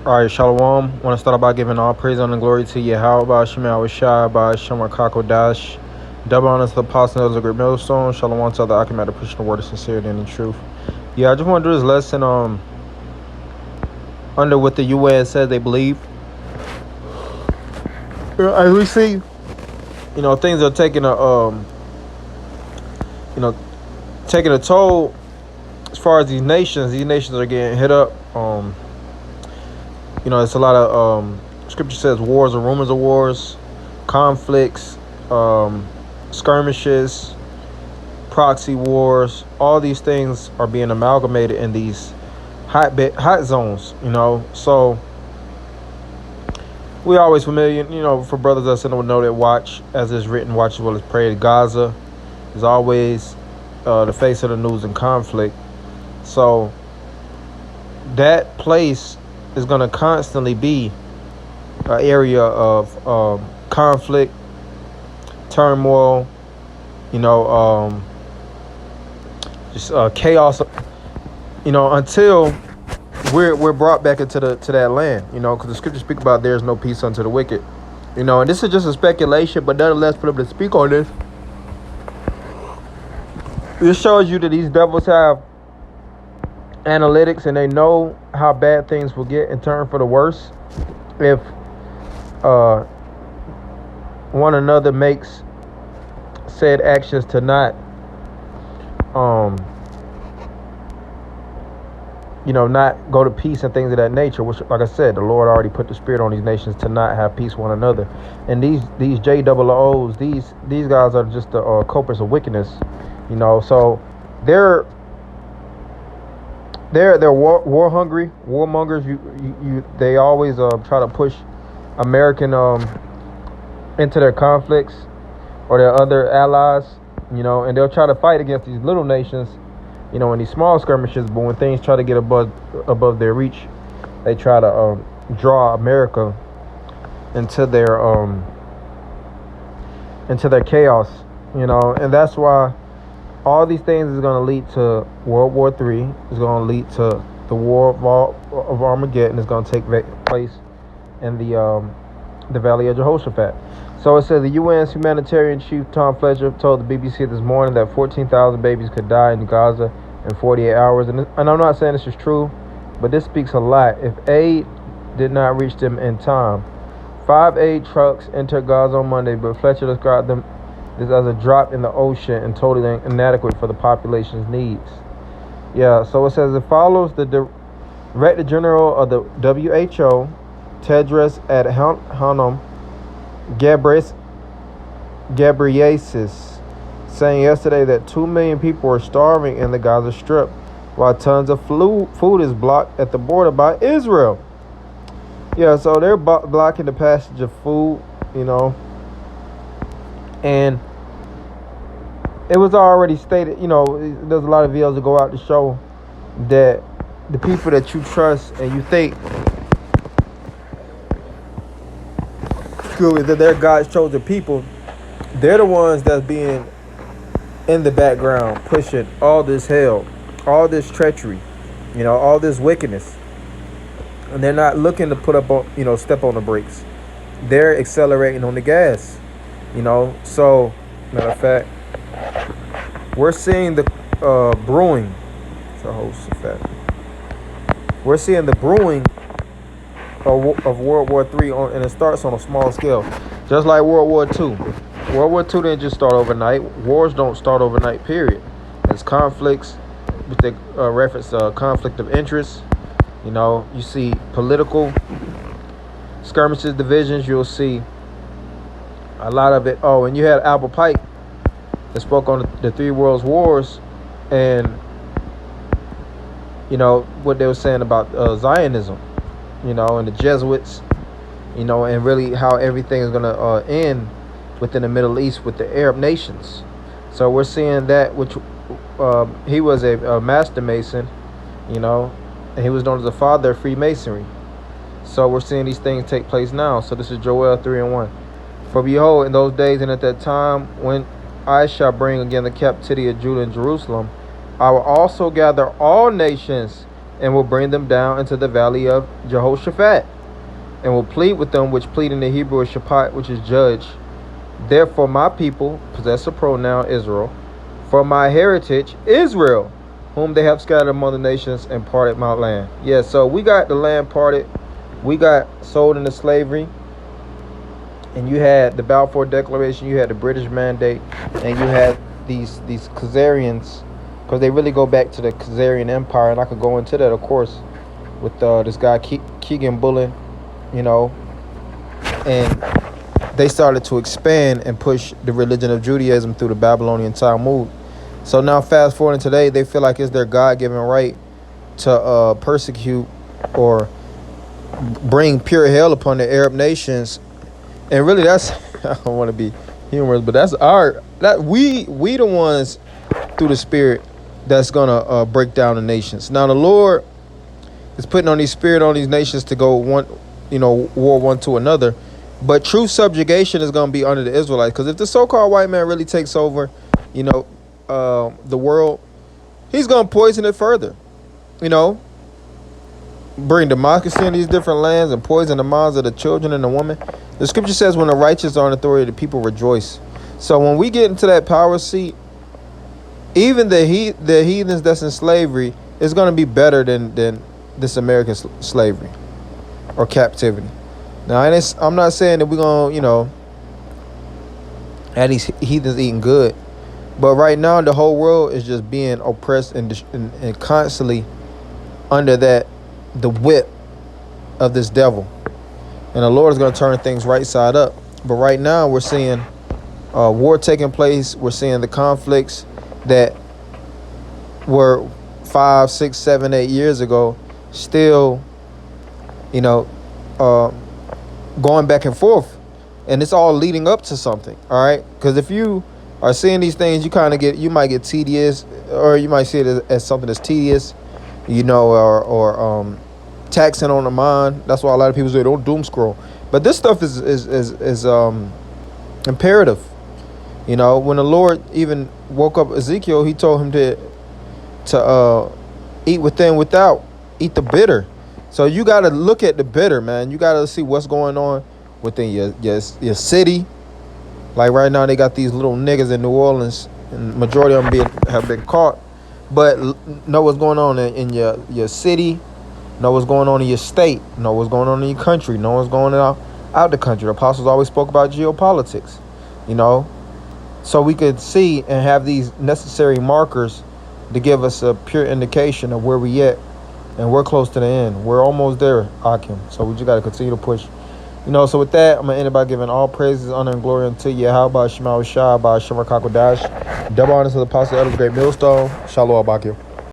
All right, Shalom. Want to start out by giving all praise and glory to Yahweh, Shema Shai, by Shema Dash. Double honors to the apostle of the great millstone. Shalom to the Achaemenid preaching the word of sincerity and in truth. Yeah, I just want to do this lesson under what the UN says they believe. As we see, things are taking taking a toll as far as these nations. These nations are getting hit up. It's a lot of scripture says wars or rumors of wars, conflicts, skirmishes, proxy wars. All these things are being amalgamated in these hot zones. So we always familiar. For brothers that know that watch as is written, watch as well as pray. Gaza is always the face of the news in conflict. So that place is going to constantly be an area of conflict, turmoil, just chaos, until we're brought back into that land, because the scriptures speak about there's no peace unto the wicked, and this is just a speculation, but nonetheless, for them to speak on this shows you that these devils have analytics and they know how bad things will get and turn for the worse if one another makes said actions to not not go to peace and things of that nature, which, like I said, the Lord already put the spirit on these nations to not have peace with one another. And these JOOs, these guys are just the culprits of wickedness, so they're war hungry, warmongers. They always try to push American into their conflicts or their other allies, and they'll try to fight against these little nations, in these small skirmishes. But when things try to get above their reach, they try to draw America into their chaos, and that's why all these things is going to lead to World War III. It's going to lead to the War of Armageddon. It's going to take place in the Valley of Jehoshaphat. So it says the UN's humanitarian chief Tom Fletcher told the BBC this morning that 14,000 babies could die in Gaza in 48 hours. And I'm not saying this is true, but this speaks a lot. If aid did not reach them in time. 5 aid trucks entered Gaza on Monday, but Fletcher described them this as a drop in the ocean and totally inadequate for the population's needs. Yeah, so it says it follows the Director General of the WHO, Tedros Adhanom Ghebreyesus, saying yesterday that 2 million people are starving in the Gaza Strip, while tons of food is blocked at the border by Israel. Yeah, so they're blocking the passage of food, and it was already stated, there's a lot of videos that go out to show that the people that you trust and you think that they're God's chosen people, they're the ones that's being in the background pushing all this hell, all this treachery, all this wickedness. And they're not looking to put up on, step on the brakes. They're accelerating on the gas, So, matter of fact, we're seeing the brewing. We're seeing the brewing of World War III, and it starts on a small scale, just like World War II. World War II didn't just start overnight. Wars don't start overnight, period. There's conflicts, with the reference conflict of interest. You see political skirmishes, divisions. You'll see a lot of it. Oh, and you had Albert Pike that spoke on the Three World Wars, and what they were saying about Zionism, and the Jesuits, and really how everything is going to end within the Middle East with the Arab nations. So we're seeing that, which he was a master mason, and he was known as the father of Freemasonry. So we're seeing these things take place now. So this is Joel 3:1. For behold, in those days and at that time, when I shall bring again the captivity of Judah and Jerusalem, I will also gather all nations and will bring them down into the valley of Jehoshaphat, and will plead with them, which plead in the Hebrew is Shaphat, which is judge. Therefore my people, possessive pronoun Israel, for my heritage Israel, whom they have scattered among the nations and parted my land. Yeah, so we got the land parted. We got sold into slavery. And you had the Balfour Declaration, you had the British Mandate, and you had these Khazarians, because they really go back to the Khazarian Empire, and I could go into that, of course, with this guy Keegan Bullen, you know, and they started to expand and push the religion of Judaism through the Babylonian Talmud. So now fast forwarding today, they feel like it's their God-given right to persecute or bring pure hell upon the Arab nations. And really, that's, I don't want to be humorous, but that's we the ones through the Spirit that's gonna break down the nations. Now the Lord is putting on His Spirit on these nations to go war one to another, but true subjugation is gonna be under the Israelites. Because if the so-called white man really takes over, the world, he's gonna poison it further. Bring democracy in these different lands and poison the minds of the children and the women. The scripture says when the righteous are in authority, the people rejoice. So when we get into that power seat, even the heathens that's in slavery is going to be better than this American slavery or captivity. Now, I'm not saying that we're going to, have these heathens eating good. But right now, the whole world is just being oppressed and constantly under the whip of this devil. And the Lord is going to turn things right side up. But right now we're seeing war taking place. We're seeing the conflicts that were 5, 6, 7, 8 years ago still, going back and forth. And it's all leading up to something, all right? Because if you are seeing these things, you might get tedious, or you might see it as something that's tedious, or taxing on the mind. That's why a lot of people say don't doom scroll. But this stuff is imperative. When the Lord even woke up Ezekiel, He told him to eat within, without, eat the bitter. So you got to look at the bitter, man. You got to see what's going on within your city. Like right now, they got these little niggas in New Orleans, and majority of them have been caught. But know what's going on in your city. Know what's going on in your state. Know what's going on in your country. Know what's going on out the country. The apostles always spoke about geopolitics, so we could see and have these necessary markers to give us a pure indication of where we at, and we're close to the end. We're almost there, Akim. So we just got to continue to push. So with that, I'm going to end it by giving all praises, honor, and glory unto Yahweh, Shema Shah, by Shema Kakodash. Double honors to the apostle, elder, great millstone. Shalom, Akim.